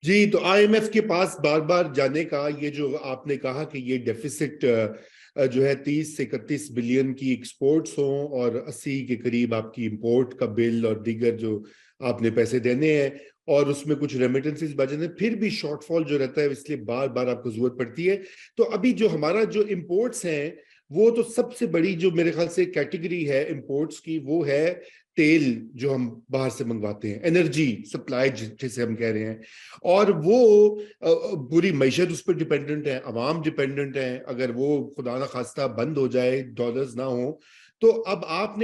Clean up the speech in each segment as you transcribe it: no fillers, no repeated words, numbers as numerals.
جی، تو I am F کے پاس بار بار جانے کا یہ جو آپ نے کہا کہ یہ ڈیفیسٹ جو ہے 30 سے 31 بلین کی ایکسپورٹس ہوں اور 80 کے قریب آپ کی امپورٹ کا بل اور دیگر جو آپ نے پیسے دینے ہیں اور اس میں کچھ ریمیٹنسز بچے پھر بھی شارٹ فال جو رہتا ہے اس لیے بار بار آپ کو ضرورت پڑتی ہے. تو ابھی جو ہمارا جو امپورٹس ہیں وہ تو سب سے بڑی جو میرے خیال سے کیٹیگری ہے امپورٹس کی وہ ہے تیل جو ہم باہر سے منگواتے ہیں، انرجی سپلائی جسے ہم کہہ رہے ہیں. اور وہ پوری معیشت اس پر ڈیپینڈنٹ ہے، عوام ڈیپینڈنٹ ہے. اگر وہ خدا نہ خواستہ بند ہو جائے، ڈالرز نہ ہوں، تو اب آپ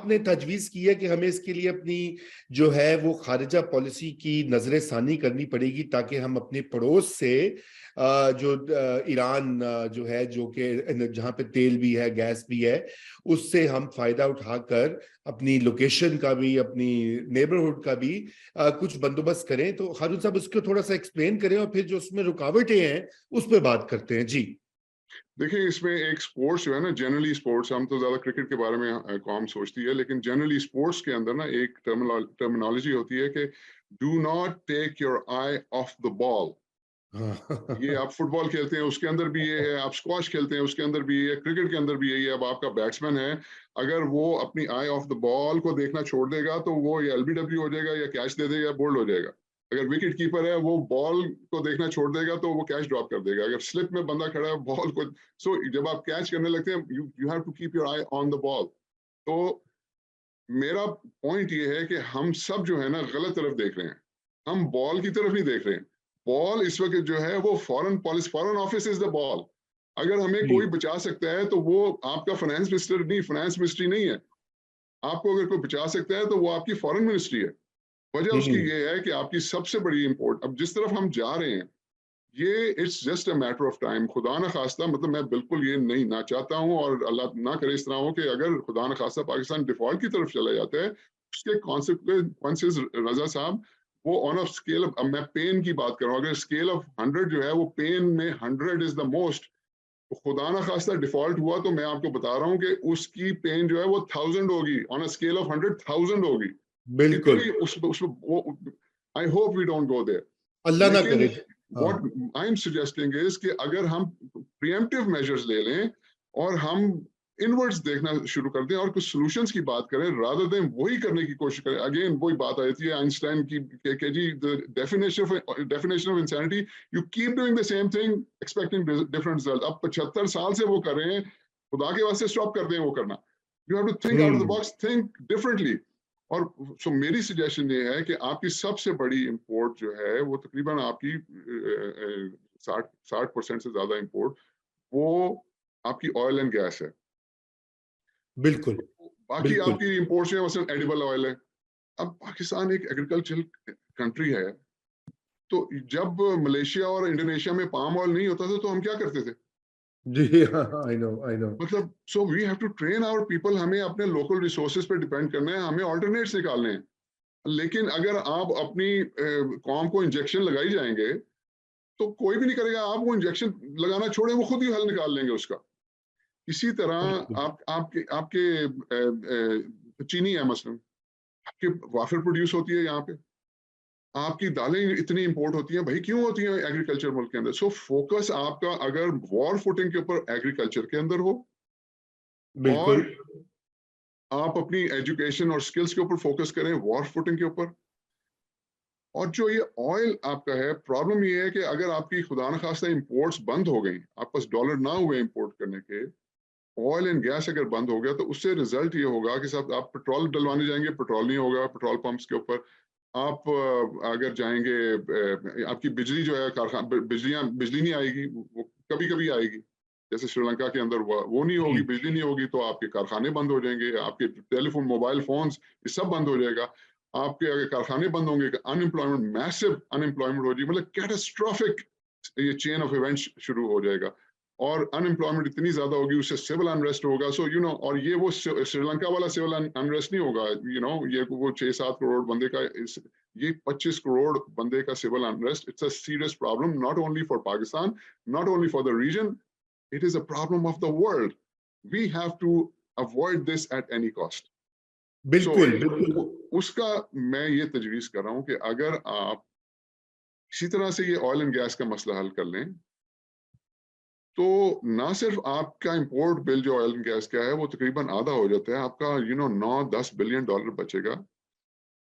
نے تجویز کی ہے کہ ہمیں اس کے لیے اپنی جو ہے وہ خارجہ پالیسی کی نظر ثانی کرنی پڑے گی تاکہ ہم اپنے پڑوس سے جو ایران جو ہے جو کہ جہاں پہ تیل بھی ہے گیس بھی ہے اس سے ہم فائدہ اٹھا کر اپنی لوکیشن کا بھی اپنی نیبرہڈ کا بھی کچھ بندوبست کریں. تو ہارون صاحب اس کو تھوڑا سا ایکسپلین کریں اور پھر جو اس میں رکاوٹیں ہیں اس پہ بات کرتے ہیں. جی دیکھیں اس میں ایک سپورٹس جو ہے نا، جنرلی سپورٹس، ہم تو زیادہ کرکٹ کے بارے میں قوم سوچتی ہے، لیکن جنرلی سپورٹس کے اندر نا ایک ٹرمینالوجی ہوتی ہے کہ do not take your eye of the ball. یہ آپ فٹ بال کھیلتے ہیں اس کے اندر بھی یہ ہے، آپ اسکواش کھیلتے ہیں اس کے اندر بھی یہ ہے، کرکٹ کے اندر بھی یہی ہے. اب آپ کا بیٹسمین ہے، اگر وہ اپنی آئی آف دا بال کو دیکھنا چھوڑ دے گا تو وہ یا ایل بی ڈبلیو ہو جائے گا یا کیچ دے دے گا یا بولڈ ہو جائے گا. اگر وکٹ کیپر ہے وہ بال کو دیکھنا چھوڑ دے گا تو وہ کیچ ڈراپ کر دے گا. اگر سلپ میں بندہ کھڑا ہے بال کو، جب آپ کیچ کرنے لگتے ہیں you have to keep your eye on the ball. تو میرا پوائنٹ یہ ہے کہ ہم سب جو ہے نا غلط طرف دیکھ رہے ہیں، ہم بال کی طرف نہیں دیکھ رہے ہیں. بال اس وقت جو ہے وہ فورن آفس از دا بال. اگر ہمیں جی کوئی بچا سکتا ہے تو وہ آپ کا فائنانس منسٹر نہیں، فائنانس منسٹری نہیں ہے. آپ کو اگر کوئی بچا سکتا ہے تو وہ آپ کی فورن منسٹری ہے. وجہ اس کی یہ ہے کہ آپ کی سب سے بڑی امپورٹ اب جس طرف ہم جا رہے ہیں یہ it's just a matter of time. خدا نہ خواستہ، مطلب میں بالکل یہ نہیں نہ چاہتا ہوں اور اللہ نہ کرے اس طرح ہو کہ اگر خدا نہ خواستہ پاکستان ڈیفالٹ کی طرف چلا جاتا ہے اس کے کانسیکوینسز رضا صاحب وہ آن آف اسکیل. اب میں پین کی بات کروں، اگر اسکیل آف 100 جو ہے وہ پین میں 100 از دا موسٹ. خدا نہ خواستہ ڈیفالٹ ہوا تو میں آپ کو بتا رہا ہوں کہ اس کی پین جو ہے وہ 1000 ہوگی، آن اے اسکیل آف 100,000 ہوگی. بالکل. اتنی I hope we don't go دیر. اللہ نہ لیکن کرے. ہاں what I'm suggesting is کہ اگر ہم preemptive measures لے لیں اور ہم inwards دیکھنا شروع کر دیں اور کچھ solutions کی بات کریں rather than وہی کرنے کی کوشش کریں. Again وہی بات آئی تھی آئنسٹائن کی کہ جی the definition of insanity, you keep doing the same thing expecting different results. اب 75 سال سے وہ کر رہے ہیں، خدا کے واسطے stop کر دیں وہ کرنا. You have to think out of the box, think differently. اور میری سجیشن یہ ہے کہ آپ کی سب سے بڑی امپورٹ جو ہے وہ تقریباً آپ کی 60% سے زیادہ امپورٹ وہ آپ کی آئل اینڈ گیس ہے. بالکل باقی بالکل. آپ کی امپورٹس ہیں مثلا ایڈیبل آئل ہے. اب پاکستان ایک ایگریکلچرل کنٹری ہے، تو جب ملیشیا اور انڈونیشیا میں پام آئل نہیں ہوتا تھا تو ہم کیا کرتے تھے؟ جی ہاں آئی نو. مطلب so we have to train our people. ہمیں اپنے لوکل ریسورسز پہ ڈیپینڈ کرنا ہے، ہمیں آلٹرنیٹس نکالنے ہیں. لیکن اگر آپ اپنی قوم کو انجیکشن لگائی جائیں گے تو کوئی بھی نہیں کرے گا. آپ وہ انجیکشن لگانا چھوڑیں، وہ خود ہی حل نکال لیں گے اس کا. اسی طرح آپ کے چینی ہے مثلا، آپ کے وافر پروڈیوس ہوتی ہے یہاں پہ، آپ کی دالیں اتنی امپورٹ ہوتی ہیں، بھائی کیوں ہوتی ہیں ایگریکلچر ملک کے اندر؟ سو فوکس آپ کا اگر وار فوٹنگ کے اوپر ایگریکلچر کے اندر ہو اور بالکل. آپ اپنی ایجوکیشن اور سکلز کے اوپر فوکس کریں وار فوٹنگ کے اوپر. اور جو یہ آئل آپ کا ہے، پرابلم یہ ہے کہ اگر آپ کی خدا نخواستہ امپورٹس بند ہو گئیں، آپ پاس ڈالر نہ ہوئے امپورٹ کرنے کے، آئل اینڈ گیس اگر بند ہو گیا تو اس سے ریزلٹ یہ ہوگا کہ صاحب آپ پیٹرول ڈلوانے جائیں گے، پیٹرول نہیں ہوگا پیٹرول پمپس کے اوپر. آپ اگر جائیں گے آپ کی بجلی جو ہے بجلی نہیں آئے گی، وہ کبھی کبھی آئے گی جیسے سری لنکا کے اندر وہ نہیں ہوگی، جی بجلی نہیں ہوگی تو آپ کے کارخانے بند ہو جائیں گے، آپ کے ٹیلی فون موبائل فونز یہ سب بند ہو جائے گا. آپ کے اگر کارخانے بند ہوں گے، ان امپلائمنٹ میسو ان امپلائمنٹ ہو جائے، مطلب کیٹاسٹرافک یہ چین آف ایونٹس شروع ہو جائے گا. اور ان امپلائمنٹ اتنی زیادہ ہوگی اس سے سول انریسٹ ہوگا. سو اور یہ وہ سری لنکا والا سول انریسٹ نہیں ہوگا، یہ وہ 6-7 کروڑ بندے کا، یہ 25 کروڑ بندے کا civil unrest. It's a serious problem not only for Pakistan, not only for the region, it is a problem of the world. We have to avoid this at any cost. So بالکل بالکل. اس کا میں یہ تجویز کر رہا ہوں کہ اگر آپ اسی طرح سے یہ آئل اینڈ گیس کا مسئلہ حل کر لیں تو نہ صرف آپ کا امپورٹ بل جو آئل اینڈ گیس کا ہے وہ تقریباً آدھا ہو جاتا ہے، آپ کا 9-10 بلین ڈالر بچے گا.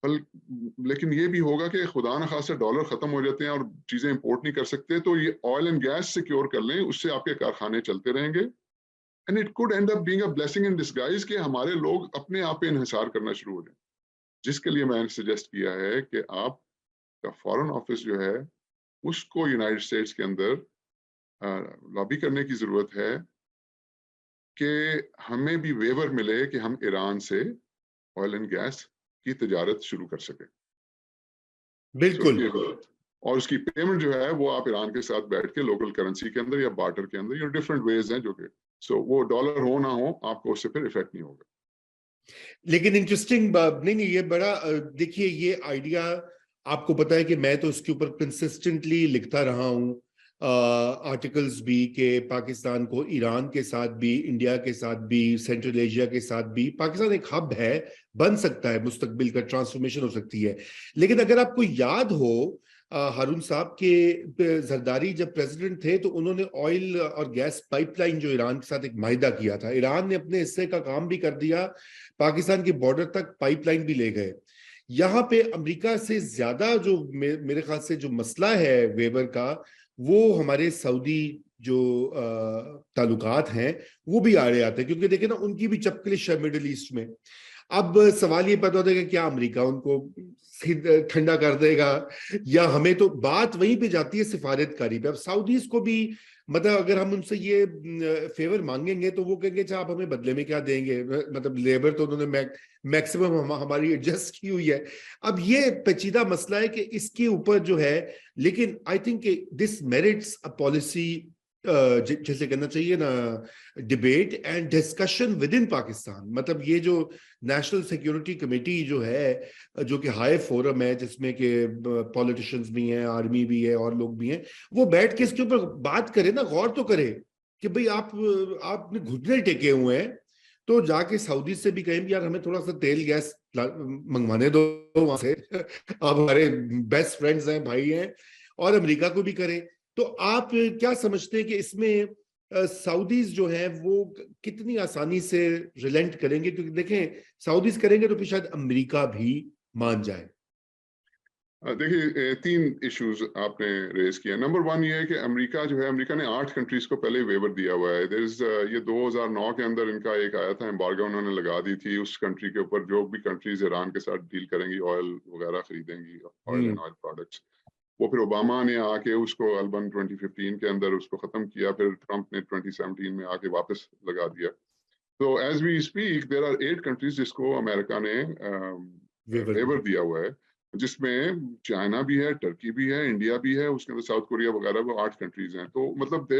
لیکن یہ بھی ہوگا کہ خدا نہ خاصے ڈالر ختم ہو جاتے ہیں اور چیزیں امپورٹ نہیں کر سکتے، تو یہ آئل اینڈ گیس سیکیور کر لیں، اس سے آپ کے کارخانے چلتے رہیں گے. And it could and up being a blessing in disguise کہ ہمارے لوگ اپنے آپ پہ انحصار کرنا شروع ہو جائیں. جس کے لیے میں نے سجیسٹ کیا ہے کہ آپ کا فارن آفس جو ہے اس کو یونائٹڈ اسٹیٹس کے اندر لابی کرنے کی ضرورت ہے کہ ہمیں بھی ویور ملے کہ ہم ایران سے آئل اینڈ گیس کی تجارت شروع کر سکیں. بالکل. اور اس کی پیمنٹ جو ہے وہ آپ ایران کے ساتھ بیٹھ کے لوکل کرنسی کے اندر یا بارٹر کے اندر یا ڈفرینٹ ویز ہیں جو کہ وہ ڈالر ہو نہ ہو آپ کو اس سے پھر افیکٹ نہیں ہوگا. لیکن انٹرسٹنگ نہیں یہ بڑا دیکھیے یہ آئیڈیا آپ کو پتا ہے کہ میں تو اس کے اوپر کنسسٹنٹلی لکھتا رہا ہوں آرٹیکلز بھی کہ پاکستان کو ایران کے ساتھ بھی، انڈیا کے ساتھ بھی، سینٹرل ایشیا کے ساتھ بھی پاکستان ایک ہب ہے، بن سکتا ہے، مستقبل کا ٹرانسفارمیشن ہو سکتی ہے. لیکن اگر آپ کو یاد ہو ہارون صاحب کے زرداری جب پریزیڈنٹ تھے تو انہوں نے آئل اور گیس پائپ لائن جو ایران کے ساتھ ایک معاہدہ کیا تھا، ایران نے اپنے حصے کا کام بھی کر دیا، پاکستان کے بارڈر تک پائپ لائن بھی لے گئے. یہاں پہ امریکہ سے زیادہ جو میرے خیال سے جو مسئلہ ہے ویور کا، وہ ہمارے سعودی جو تعلقات ہیں وہ بھی آڑے آتے ہیں، کیونکہ دیکھیں نا ان کی بھی چپکلش ہے مڈل ایسٹ میں. اب سوال یہ پیدا ہوتا ہے کہ کیا امریکہ ان کو ٹھنڈا کر دے گا یا ہمیں، تو بات وہیں پہ جاتی ہے سفارت کاری پہ. اب سعودیز کو بھی مطلب اگر ہم ان سے یہ فیور مانگیں گے تو وہ کہیں گے اچھا آپ ہمیں بدلے میں کیا دیں گے، مطلب لیبر تو انہوں نے میکسیمم ہماری ایڈجسٹ کی ہوئی ہے. اب یہ پیچیدہ مسئلہ ہے کہ اس کے اوپر جو ہے، لیکن I think this merits a policy, جیسے کہنا چاہیے نا، debate and discussion with in Pakistan. مطلب یہ جو نیشنل سیکیورٹی کمیٹی جو ہے، جو کہ ہائی فورم ہے جس میں کہ پولیٹیشنز بھی ہیں، آرمی بھی ہے اور لوگ بھی ہیں، وہ بیٹھ کے اس کے اوپر بات کرے نا، غور تو کرے کہ بھئی آپ نے گھٹنے ٹیکے ہوئے ہیں، تو جا کے سعودی سے بھی کہیں یار ہمیں تھوڑا سا تیل گیس منگوانے دو وہاں سے، آپ ہمارے بیسٹ فرینڈز ہیں، بھائی ہیں، اور امریکہ کو بھی کرے. تو آپ کیا سمجھتے ہیں کہ اس میں سعودیز جو ہیں وہ کتنی آسانی سے ریلینٹ کریں گے؟ کیونکہ دیکھیں سعودیز کریں گے تو پھر شاید امریکہ بھی مان جائے. دیکھیے 3 ایشوز آپ نے ریز کیا. نمبر 1 یہ ہے کہ امریکہ جو ہے، امریکہ نے 8 کنٹریز کو پہلے ویور دیا ہوا ہے. یہ 2009 کے اندر ان کا ایک آیا تھا امبارگو، انہوں نے لگا دی تھی اس کنٹری کے اوپر جو بھی کنٹریز ایران کے ساتھ ڈیل کریں گی، آئل وغیرہ خریدیں گی، آئل اینڈ آئل پروڈکٹس. وہ پھر اوباما نے آ کے اس کو البن 2015 کے اندر اس کو ختم کیا، پھر ٹرمپ نے 2017 میں آ کے واپس لگا دیا. تو as we speak there are 8 countries جس کو امریکہ نے ویور دیا ہوا ہے، جس میں چائنا بھی ہے، ٹرکی بھی ہے، انڈیا بھی ہے، اس کے اندر ساؤتھ کوریا وغیرہ، وہ 8 کنٹریز ہیں. تو مطلب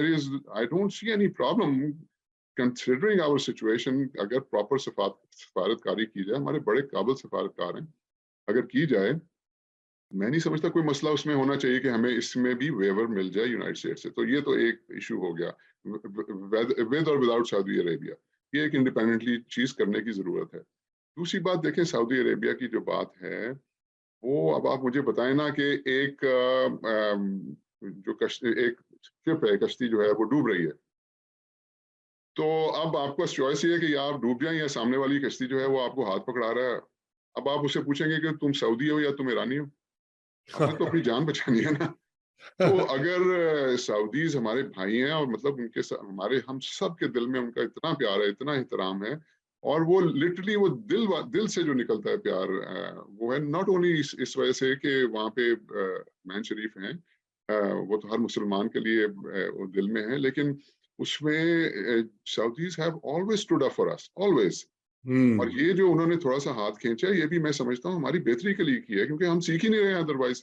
I don't see any problem considering our situation. اگر پراپر سفارت کاری کی جائے، ہمارے بڑے قابل سفارتکار ہیں، اگر کی جائے، میں نہیں سمجھتا کوئی مسئلہ اس میں ہونا چاہیے کہ ہمیں اس میں بھی ویور مل جائے یونائٹڈ اسٹیٹ سے. تو یہ تو ایک ایشو ہو گیا ود اور وداؤٹ سعودی عربیہ. یہ ایک انڈیپینڈنٹلی چیز کرنے کی ضرورت ہے. دوسری بات دیکھیں، سعودی عربیہ کی جو بات ہے وہ اب آپ مجھے بتائیں نا کہ ایک ایک شپ ہے، کشتی جو ہے وہ ڈوب رہی ہے. تو اب آپ کا چوائس یہ ہے کہ یا آپ ڈوب جائیں یا سامنے والی کشتی جو ہے وہ آپ کو ہاتھ پکڑا رہا ہے. اب آپ اسے پوچھیں گے کہ تم سعودی ہو یا تم ایرانی ہو؟ آپ نے تو اپنی جان بچانی ہے نا. تو اگر سعودیز ہمارے بھائی ہیں اور مطلب ان کے ہم سب کے دل میں ان کا اتنا پیار ہے، اتنا احترام ہے، اور وہ لٹرلی وہ دل سے جو نکلتا ہے پیار، وہ ہے ناٹ اونلی اس وجہ سے کہ وہاں پہ مین شریف ہیں، وہ تو ہر مسلمان کے لیے دل میں ہے، لیکن اس میں Saudis have always stood up for us, always. اور یہ جو انہوں نے تھوڑا سا ہاتھ کھینچا، یہ بھی میں سمجھتا ہوں ہماری بہتری کے لیے کیا ہے، کیونکہ ہم سیکھ ہی نہیں رہے ہیں otherwise.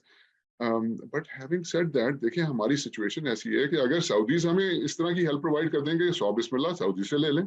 But having said that, دیکھیں ہماری سچویشن ایسی ہے کہ اگر سعودیز ہمیں اس طرح کی ہیلپ پرووائڈ کر دیں گے، 100 بسم اللہ سعودی سے لے لیں.